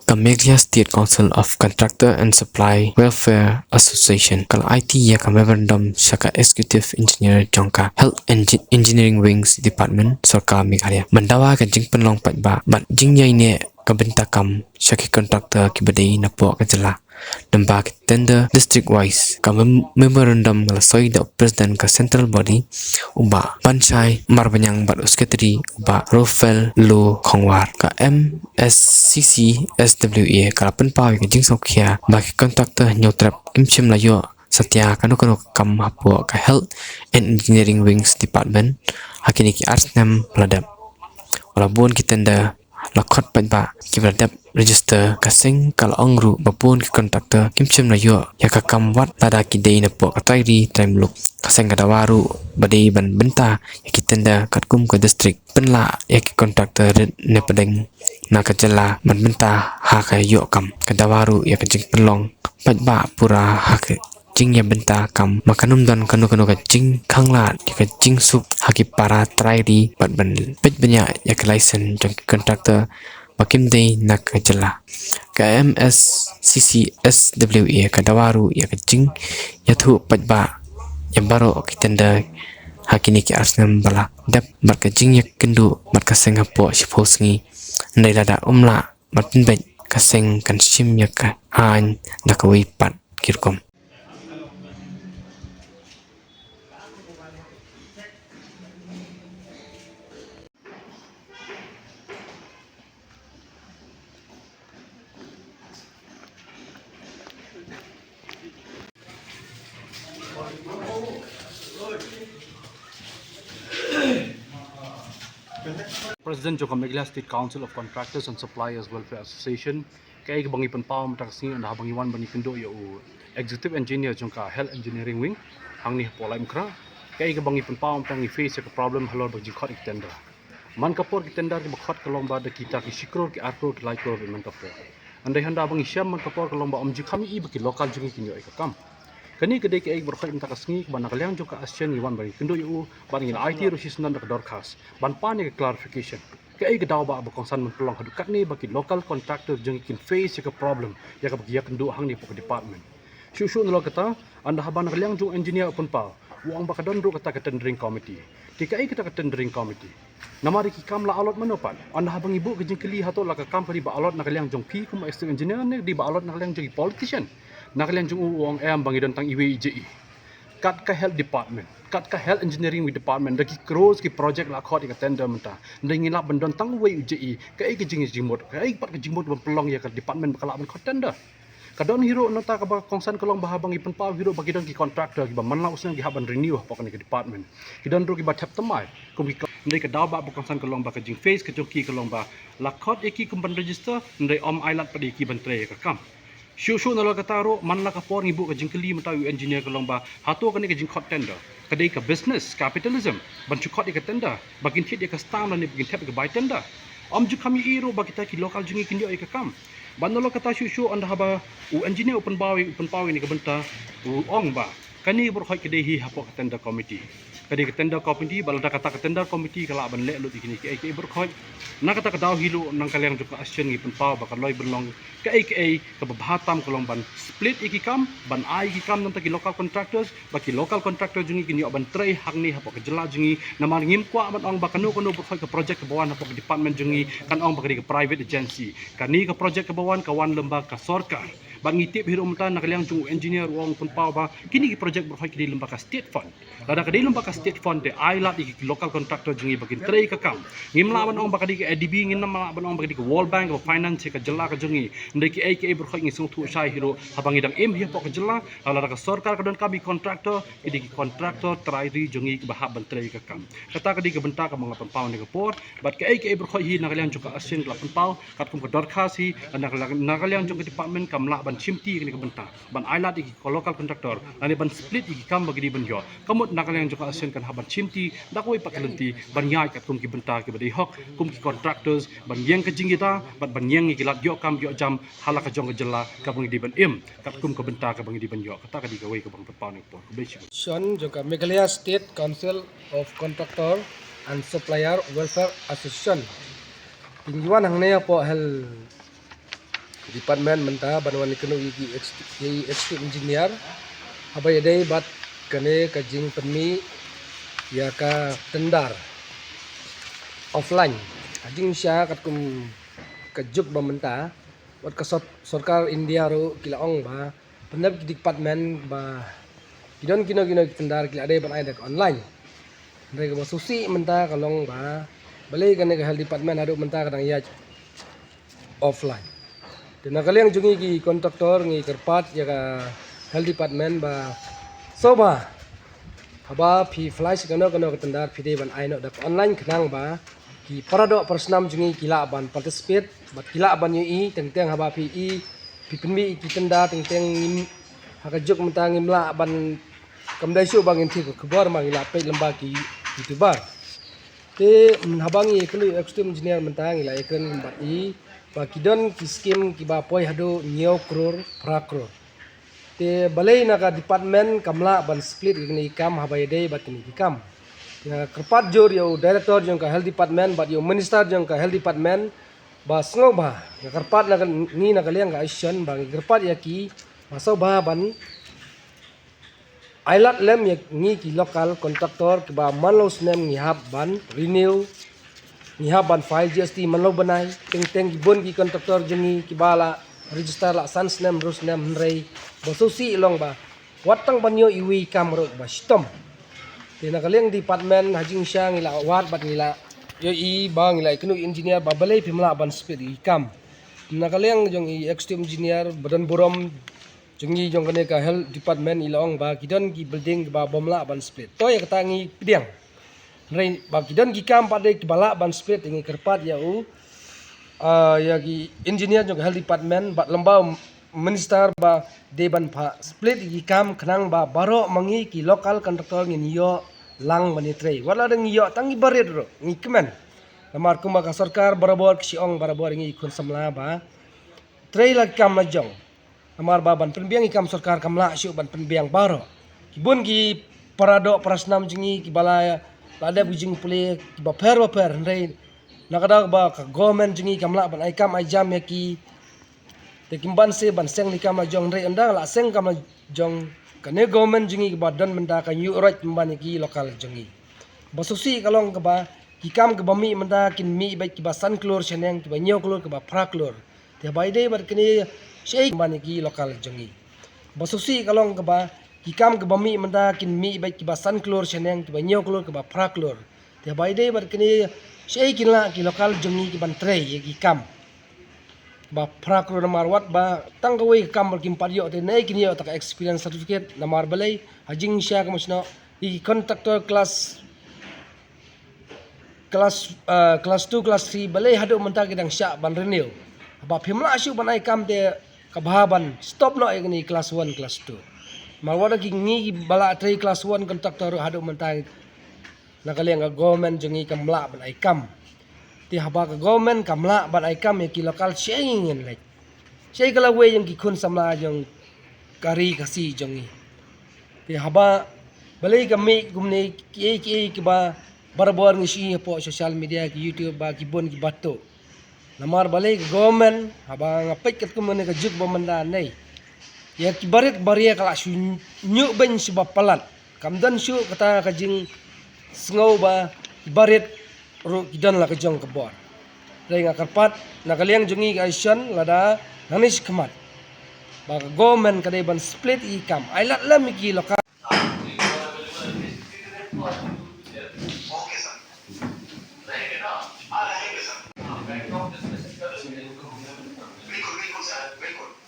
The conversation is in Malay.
Cameglia State Council of Contractor and Supply Welfare Association kal IT ya ka memorandum shaka executive engineer jongka health engineering wings department sarkar Meghalaya mandawa ka jing penlong pat ba bat jing yai ne ka bentakam shaki contractor ki badai na po ka jala damba ki tender district wise ka memorandum ngasoi da president ka central body uba panchai marbanyang bat usketri uba Rofel Lu Khongwar ka MSCC SWA ka penpawi ka jing sokhia ba ki contractor nyotrap kimchim layo satya kanu kam hapo ka health and engineering wings department hakini ki arsnam ladap walaupun kita tenda lakot pa ki berdap register kasing kal ongru bapun ki kontraktor kimchem na yo ya ka kamwat tada ki dei na po katairi time look kasing kada waru badai ban benta ya ki tenda katkum ke district penla ya ki kontraktor ne pedeng na ka jala ban benta ha ka yo kam kada waru ya ka jing pelong ba pura ha ka jing ya benta kam makanum dan kanu ka jing khangla ka jing sup haki para trairi bat ban pet banyak ya ka license jong kontraktor makim dei nak jela ka MSCC SWA ka dawaru ya ka jing ya thu pat ba ya baro kitenda hakini ki arsnam bala dap bat ka jing ya kendu mat ka Singapore siposngi ndai lada umla matin bet ka seng kan sim ya ka han da ka wi pat kirkom. President Joko Meghalaya State Council of Contractors and Suppliers Welfare Association kay bangi panpaw matakasing and habang iwan bani pindo yo executive engineer jongka health engineering wing hangni pola imkra kay bangi panpaw tangi face ka problem halor bagi khot tender man kapor ki tender ki khot kalong ba de kita ki sikror ki arko ki laikor man kapor andai handa bangi syam man kapor kalong ba omji kami i baki lokal jungi kinyo ikakam kani kedai ke berkhot minta kasngi ban nakaliang jongka asian iwan bari kindo yu ban ngin IT rusis nan dak dorkas ban pani ke clarification ke ai gedaw ba kongsan men pelong hadu kakni baki local contractor jeng kin face ke problem ya ka bagi ya kendo hang ni pok department shu nalo kata anda haban nakaliang jong engineer pun pa wang ba kadon ru kata ke tendering committee tika ai kita ke tendering committee namari ki kam la alot manopan anda habang ibu ke jeng keli hato la ka kam kali ba alot nakaliang jong pi kum extra engineer ne di ba alot nakaliang jong politician nakalian jung uang bangi tentang IWIJI kat ka health department kat ka health engineering department daki cross ki project la khot ka tender menta ndingi la bendon tang IWIJI ka ai ki jing jimot ka ai pat ki jimot pelong ya ka department bakal ban khot tender kadon hero nota ka ba kongsan kolong bahabang ipen pa hero bagi don ki contractor ki ba manla usang ki haban renew pokon ki department ki don ro ki ba tap tamai kum ki ndai ka daw ba kongsan kolong ba ka jing face ka joki kolong ba la khot eki kum ban register ndai om island padi ki ban tre ka kam Shu nalo kataro man la kapor ngibu ka jingkeli matawi engineer kalong ba hato kani ka jingkot tender kadai ka business capitalism ban chukot ka tender bagin thit ka stam la ni bagin thep ka buy tender om ju kami iro bagita ki local jingi kinyo ka kam ban nalo kata shu anda haba u engineer open pawi ni ka benta u ong ba kani bor khoi kadai hi hapo ka tender committee kadai ka tender committee balada kata ka tender committee kala ban le lu dikini ki bor khoi na kata ka daw hilo nang kalyangjuk asyen ngi penpaw bakal loy berlong ka bahatam kolong ban split iki kam ban ai iki kam nang taki local contractors baki local contractor jungi kini ban tray hang ni hapo ka jela jungi namar ngim kwa ban ong bakano kono ka project ka bawan hapo ka department jungi kan ong bakari ka private agency kani ka project ka bawan kawan lembag ka sorkar ban ngitip hiro umtan nakalyang jung engineer wong penpaw ba kini ki project berhoy kini lembag ka state fund lada ka lembag ka state fund de ai lat iki local contractor jungi bagi tray ka kam ngim lawan ong bakari ka ADB ngin nama ban ong bakari ka World Bank ka finance ka jela ka jungi ndai ki ai berkhoi ngi sung thu sai hiro habang idang em hi pok jela ala ka sarkar ka don kami contractor idi ki contractor trairi jungi ki bahab bantrei ka kam kata ka di ka benta ka mga pampaw ni ka por bat ka ai berkhoi hi nakalian juga asin ka pampaw kat kum ka dorkasi nakalian juga department kam la ban chimti ni ka benta ban ailat iki local contractor ani ban split iki kam bagi di ban yo kamut nakalian juga asin kan haban chimti dakoi pakalenti ban yai kat kum ki benta ki badi hok kum ki contractors ban yeng ka jingita ban yeng ki lat yo kam yo jam halaka jong ka jela ka bangi di ban kat kum ka benta ka bangi di ban yo kata ka di ka wei ka bang pampaw ni por besi Sean juga Meghalaya State Council of Contractor and Supplier Welfare Association. Tinggiwan hang naya po hel department mentah banwan kenu i executive engineer abai dei bat kane ka jing penmi ya ka tendar offline ajing sya kat kum kejuk ba mentah wat ka sarkar India ro kilaong ba pendap ki department ba kidon kino tendar kila dei ban ai dak online mereka ba susi mentah kalong ba balai kane ka health department adu mentah kadang ya offline. Dan nakaliang jungi ki kontraktor ngi kerpat ya ka health department ba soba haba pi flash kano ketendar pide ban aino dak online kenang ba ki parado persnam jungi kila ban participate bat kila ban yu teng haba pi pi penmi ki tenda teng hakajuk mentang imla ban kamdai syu bang inti ko kebor mang ila pe lemba ki youtuber te habangi kelu extreme engineer mentang ila ikan bat ba kidon ki skim ki ba poi hado nyau kror prakror te balai naga department kamla ban split ni kam habai dei bat ni kam ya kerpat jor yo director jong ka health department bat yo minister jong ka health department ba sngo ba ya kerpat naga ni naga liang ga action ba kerpat ya ki masau ba ban ailat lem ya ni ki lokal kontraktor ki ba manlos nem ni hab ban renew Niha ban file GST manlo banai teng gibon ki kontraktor jengi kibala register la sans nem rus nem nrei bosusi ilong ba watang banyo iwi kamro ba stom tina kaleng department hajing syang ila wat bat ngila yo bang ila kenu engineer ba balai pimla ban speed ikam tina kaleng jong extreme engineer badan borom jengi jong kane ka health department ilong ba kidon ki building ba bomla ban split to ya katangi pidiang Rain bagi dan gikam pada kibala ban split ini kerpat ya ya ki engineer juga health department bat lembau minister ba de ban pa split gikam kenang ba baro mangi ki lokal kontraktor ngin yo lang manitrei wala deng yo tangi baret ro ngi kemen lamar kuma ka sarkar barabor ki ong barabor ngi kun samla ba trei la kam la jong lamar ba ban penbiang ikam sarkar kamla syu ban penbiang baro kibun ki parado prasnam jingi ki balaya ada bujing pulih ba per ndai nakada ba ka government jingi kamla ban ai kam ai jam ya ki te kimban se ban seng ni kam la jong ndai anda la seng kam la jong kane government jingi ba dan menda ka yu right mban ki lokal jingi ba susi kalong ka ba ki kam ka bami menda kin mi ba ki ba san klor cheneng ki ba nyo klor ka ba pra klor te ba ide ba kini shei mban ki lokal jingi ba susi kalong ka ba Kikam ke bami menda kin mi baik kiba san klor cheneng kiba nyo klor kiba pra klor te bai dei bar kini sei kin la ki lokal jongi ki ban trei ye kikam ba pra klor marwat ba tang ka wei kam bar kim padio te nei kin yo ta experience certificate namar balai hajing sya ka masno i contractor class 2 class 3 balai hadu menta kidang sya ban renew ba phimla asyu ban ai kam te kababan stop no ni class 1 class 2 Mawada ki ngi bala trai class 1 kontraktor hadu mentai nakaliang ka government jengi kamla ban ai kam ti haba ka government kamla ban ai kam ki lokal shengin like shei kala we yang ki kun samla jong kari kasi jongi ti haba balai kami gumne ki ba barbar ngi shi po social media ki YouTube ba ki bon ki bato namar balai ka government haba ngapek kat kumane ka juk ba manda nei ya kibarit baria kala shu nyu ben sebab palat kamdan shu kata kajing sngau ba kibarit ro kidan la kajong kebor dai nga karpat nakaliang jungi ka action lada nanis kemat ba government kadai ban split ikam ailat lam ki lokal Record.